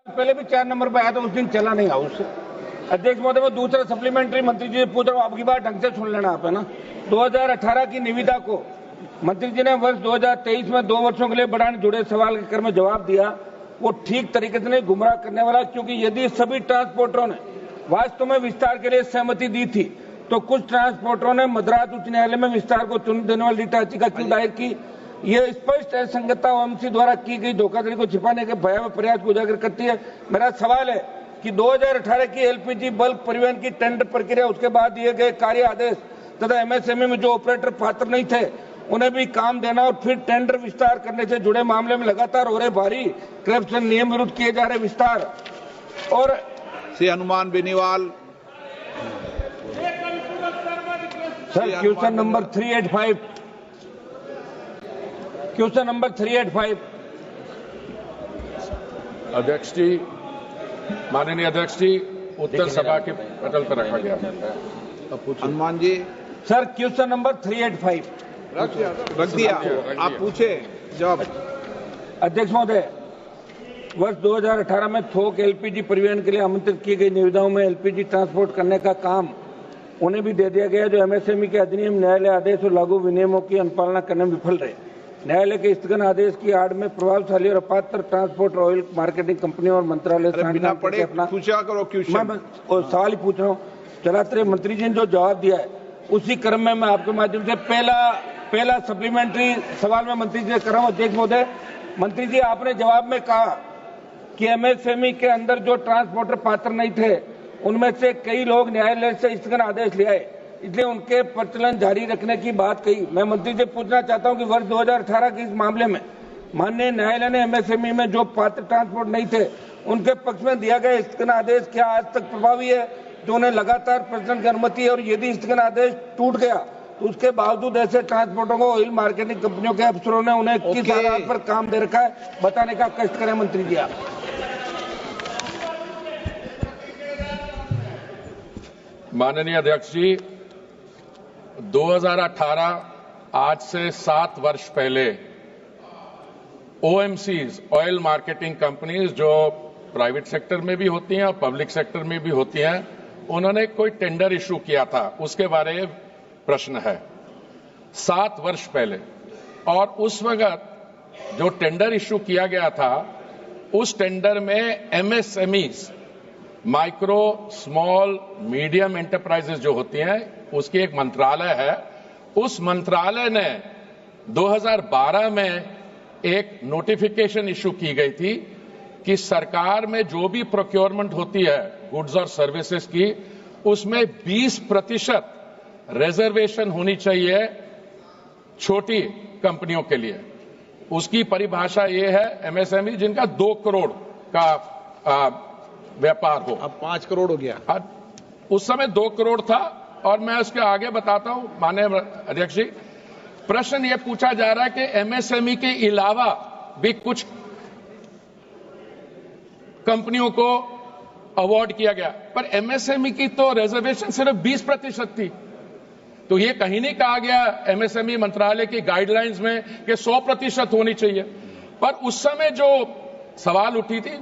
पहले भी 4 नंबर पर आया था, उस दिन चला नहीं हाउस। अध्यक्ष महोदय, वो दूसरा सप्लीमेंट्री मंत्री जी से पूछ रहा हूँ, आपकी बात ढंग से सुन लेना आप, है ना। 2018 की निविदा को मंत्री जी ने वर्ष 2023 में 2 वर्षों के लिए बढ़ाने जुड़े सवाल के क्रम में जवाब दिया। वो ठीक तरीके से नहीं, गुमराह करने वाला, क्योंकि यदि सभी ट्रांसपोर्टरों ने वास्तव में विस्तार के लिए सहमति दी थी तो कुछ ट्रांसपोर्टरों ने मद्रास उच्च न्यायालय में विस्तार को चुनौती देने वाली रिट याचिका क्यों दायर की। यह स्पष्ट असंगतता ओएमसी द्वारा की गई धोखाधड़ी को छिपाने के भयावह प्रयास को उजागर करती है। मेरा सवाल है कि 2018 की एलपीजी बल्क परिवहन की टेंडर प्रक्रिया, उसके बाद दिए गए कार्य आदेश तथा एमएसएमई में जो ऑपरेटर पात्र नहीं थे उन्हें भी काम देना और फिर टेंडर विस्तार करने से जुड़े मामले में लगातार हो रहे भारी करप्शन, नियम विरुद्ध किए जा रहे विस्तार और Shri Hanuman Beniwal. Sir, question number 385, question number 385। अध्यक्ष जी, माननीय अध्यक्ष जी, उत्तर सभा के पटल पर रखा गया। Hanuman ji sir, question number 385 रख दिया, आप पूछे जवाब। अध्यक्ष महोदय, वर्ष 2018 में थोक एलपीजी परिवहन के लिए आमंत्रित की गई निविदाओं में एलपीजी ट्रांसपोर्ट करने का काम उन्हें भी दे दिया गया जो एमएसएमई के अधिनियम, न्यायालय आदेश और लागू विनियमों की अनुपालना करने में विफल रहे। न्यायालय के स्थगन आदेश की आड़ में प्रभावशाली और अपात्र ट्रांसपोर्ट ऑयल मार्केटिंग कंपनियों और मंत्रालय बिना पढ़े अपना पूछा करो क्वेश्चन। मैं सवाल ही पूछ रहा हूँ। चलाते रहे मंत्री जी ने जो जवाब दिया है उसी क्रम में मैं आपके माध्यम से पहला सप्लीमेंट्री सवाल में मंत्री जी से कर रहा हूँ। अध्यक्ष महोदय, मंत्री जी, आपने जवाब में कहा कि एमएसएमई के अंदर जो ट्रांसपोर्टर पात्र नहीं थे उनमें से कई लोग न्यायालय से स्थगन आदेश ले आए, इसलिए उनके प्रचलन जारी रखने की बात कही। मैं मंत्री से पूछना चाहता हूं कि वर्ष 2018 के इस मामले में माननीय न्यायालय ने एमएसएमई में जो पात्र ट्रांसपोर्ट नहीं थे उनके पक्ष में दिया गया स्थगन आदेश क्या आज तक प्रभावी है, जो उन्हें लगातार प्रचलन की अनुमति है, और यदि स्थगन आदेश टूट गया तो उसके बावजूद ऐसे ट्रांसपोर्टरों को ऑयल मार्केटिंग कंपनियों के अफसरों ने उन्हें किस आधार पर काम दे रखा है, बताने का कष्ट करें मंत्री जी आप। माननीय अध्यक्ष जी, 2018 आज से 7 वर्ष पहले ओएमसीज, ऑयल मार्केटिंग कंपनीज, जो प्राइवेट सेक्टर में भी होती हैं और पब्लिक सेक्टर में भी होती हैं, उन्होंने कोई टेंडर इशू किया था, उसके बारे में प्रश्न है। 7 वर्ष पहले, और उस वक्त जो टेंडर इशू किया गया था उस टेंडर में MSMEs, micro small medium enterprises जो होती हैं, उसकी एक मंत्रालय है। उस मंत्रालय ने 2012 में एक नोटिफिकेशन इशू की गई थी कि सरकार में जो भी प्रोक्योरमेंट होती है गुड्स और सर्विसेज की, उसमें 20% रिजर्वेशन होनी चाहिए छोटी कंपनियों के लिए। उसकी परिभाषा ये है एमएसएमई जिनका 2 करोड़ का व्यापार हो। अब 5 करोड़ हो गया। उस समय 2 करोड़ था, और मैं उसके आगे बताता हूं। माननीय अध्यक्ष जी, प्रश्न यह पूछा जा रहा है कि एमएसएमई के अलावा भी कुछ कंपनियों को अवार्ड किया गया, पर एमएसएमई की तो रिजर्वेशन सिर्फ 20% थी। तो ये कहीं नहीं कहा गया एमएसएमई मंत्रालय की गाइडलाइंस में कि 100% होनी चाहिए। पर उस समय जो सवाल उठी थी,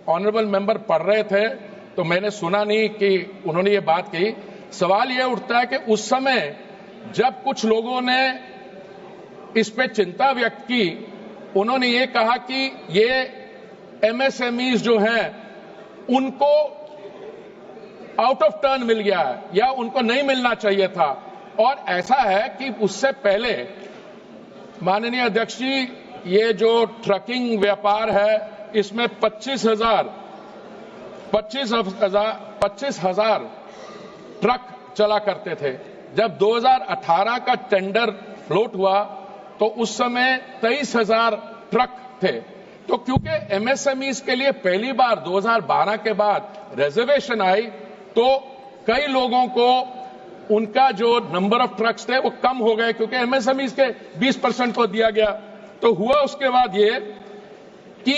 ऑनरेबल मेंबर पढ़ रहे थे तो मैंने सुना नहीं कि उन्होंने ये बात कही। सवाल यह उठता है कि उस समय जब कुछ लोगों ने इस पे चिंता व्यक्त की, उन्होंने ये कहा कि ये एमएसएमईज जो हैं उनको आउट ऑफ टर्न मिल गया है या उनको नहीं मिलना चाहिए था। और ऐसा है कि उससे पहले माननीय अध्यक्ष जी, ये जो ट्रकिंग व्यापार है इसमें 25,000 ट्रक चला करते थे। जब 2018 का टेंडर फ्लोट हुआ तो उस समय 23,000 ट्रक थे। तो क्योंकि एमएसएमईज के लिए पहली बार 2012 के बाद रिजर्वेशन आई, तो कई लोगों को उनका जो नंबर ऑफ ट्रक्स थे वो कम हो गए, क्योंकि एमएसएमईज के 20% को दिया गया। तो हुआ उसके बाद ये कि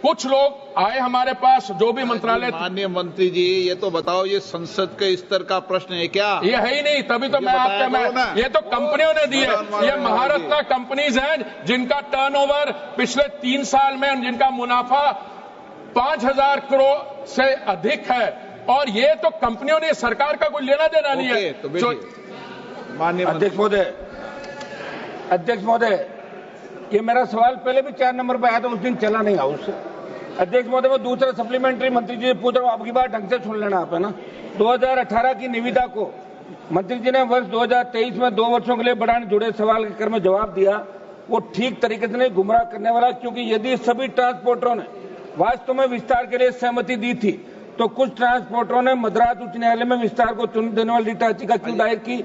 कुछ लोग आए हमारे पास, जो भी मंत्रालय। माननीय मंत्री जी, ये तो बताओ, ये संसद के स्तर का प्रश्न है क्या? ये है ही नहीं, तभी तो मैं आपके ये तो कंपनियों ने दी है। ये महारत्न कंपनीज हैं जिनका टर्नओवर पिछले 3 साल में, जिनका मुनाफा 5,000 करोड़ से अधिक है और ये तो कंपनियों ने, सरकार का कोई लेना देना नहीं है। तो माननीय अध्यक्ष महोदय, ये मेरा सवाल पहले भी 4 नंबर पर आया था, उस दिन चला नहीं हाउस। अध्यक्ष महोदय, मैं दूसरा सप्लीमेंट्री मंत्री जी से पूछ रहा हूँ, आपकी बात ढंग से सुन लेना आप, है ना। 2018 की निविदा को मंत्री जी ने वर्ष 2023 में 2 वर्षों के लिए बढ़ाने जुड़े सवाल के क्रम में जवाब दिया। वो ठीक तरीके से नहीं, गुमराह करने वाला, क्योंकि यदि सभी ट्रांसपोर्टरों ने वास्तव में विस्तार के लिए सहमति दी थी तो कुछ ट्रांसपोर्टरों ने मद्रास उच्च न्यायालय में विस्तार को चुन देने वाली रिट याचिका क्यों दायर की।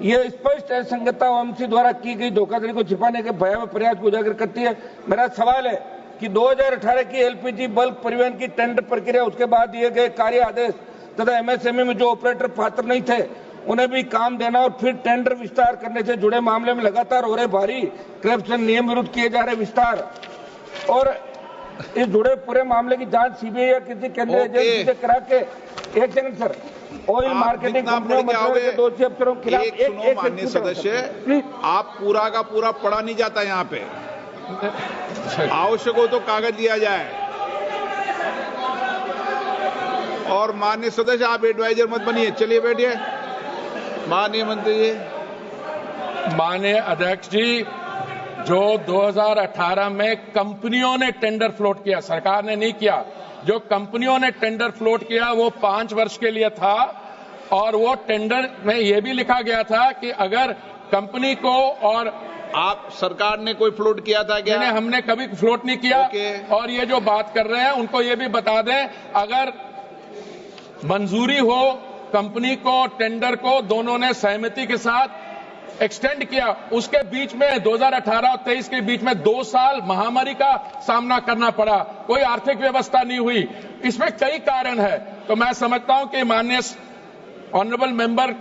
यह स्पष्ट असंगतता ओएमसी द्वारा की गई धोखाधड़ी को छिपाने के भयावह प्रयास को उजागर करती है। मेरा सवाल है कि 2018 की एलपीजी बल्क परिवहन की टेंडर प्रक्रिया, उसके बाद दिए गए कार्य आदेश तथा एमएसएमई में जो ऑपरेटर पात्र नहीं थे उन्हें भी काम देना और फिर टेंडर विस्तार करने से जुड़े मामले में लगातार हो रहे भारी करप्शन, नियम विरुद्ध किए जा रहे विस्तार और इस जुड़े पूरे मामले की जांच सीबीआई या किसी केंद्रीय एजेंसी से करा के, एक सेकंड सर, ऑयल मार्केटिंग कंपनियों के दोषी अफसरों के खिलाफ एक माननीय सदस्य, आप पूरा का पूरा पढ़ा नहीं जाता यहाँ पे। आवश्यक हो तो कागज दिया जाए। और माननीय सदस्य, आप एडवाइजर मत बनिए, चलिए बैठिए। माननीय मंत्री जी। माननीय अध्यक्ष जी, जो 2018 में कंपनियों ने टेंडर फ्लोट किया, सरकार ने नहीं किया, जो कंपनियों ने टेंडर फ्लोट किया वो 5 वर्ष के लिए था और वो टेंडर में यह भी लिखा गया था कि अगर कंपनी को, और आप सरकार ने कोई फ्लोट किया था क्या? नहीं, हमने कभी फ्लोट नहीं किया। और ये जो बात कर रहे हैं उनको ये भी बता दें, अगर मंजूरी हो कंपनी को, टेंडर को, दोनों ने सहमति के साथ एक्सटेंड किया, उसके बीच में 2018 और 23 के बीच में 2 साल महामारी का सामना करना पड़ा, कोई आर्थिक व्यवस्था नहीं हुई। इसमें कई कारण है। तो मैं समझता हूं कि माननीय ऑनरेबल मेंबर,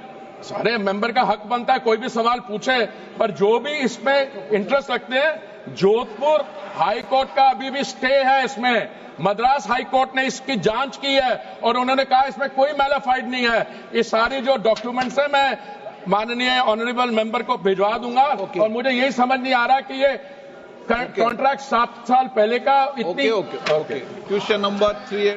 सारे मेंबर का हक बनता है कोई भी सवाल पूछे, पर जो भी इसमें इंटरेस्ट रखते हैं, जोधपुर हाई कोर्ट का अभी भी स्टे है इसमें, मद्रास हाई कोर्ट ने इसकी जांच की है और उन्होंने कहा इसमें कोई मैलाफाइड नहीं है। ये सारी जो डॉक्यूमेंट्स है मैं माननीय ऑनरेबल मेंबर को भिजवा दूंगा। और मुझे यही समझ नहीं आ रहा कि ये कॉन्ट्रैक्ट 7 साल पहले का इतनी। Question number 3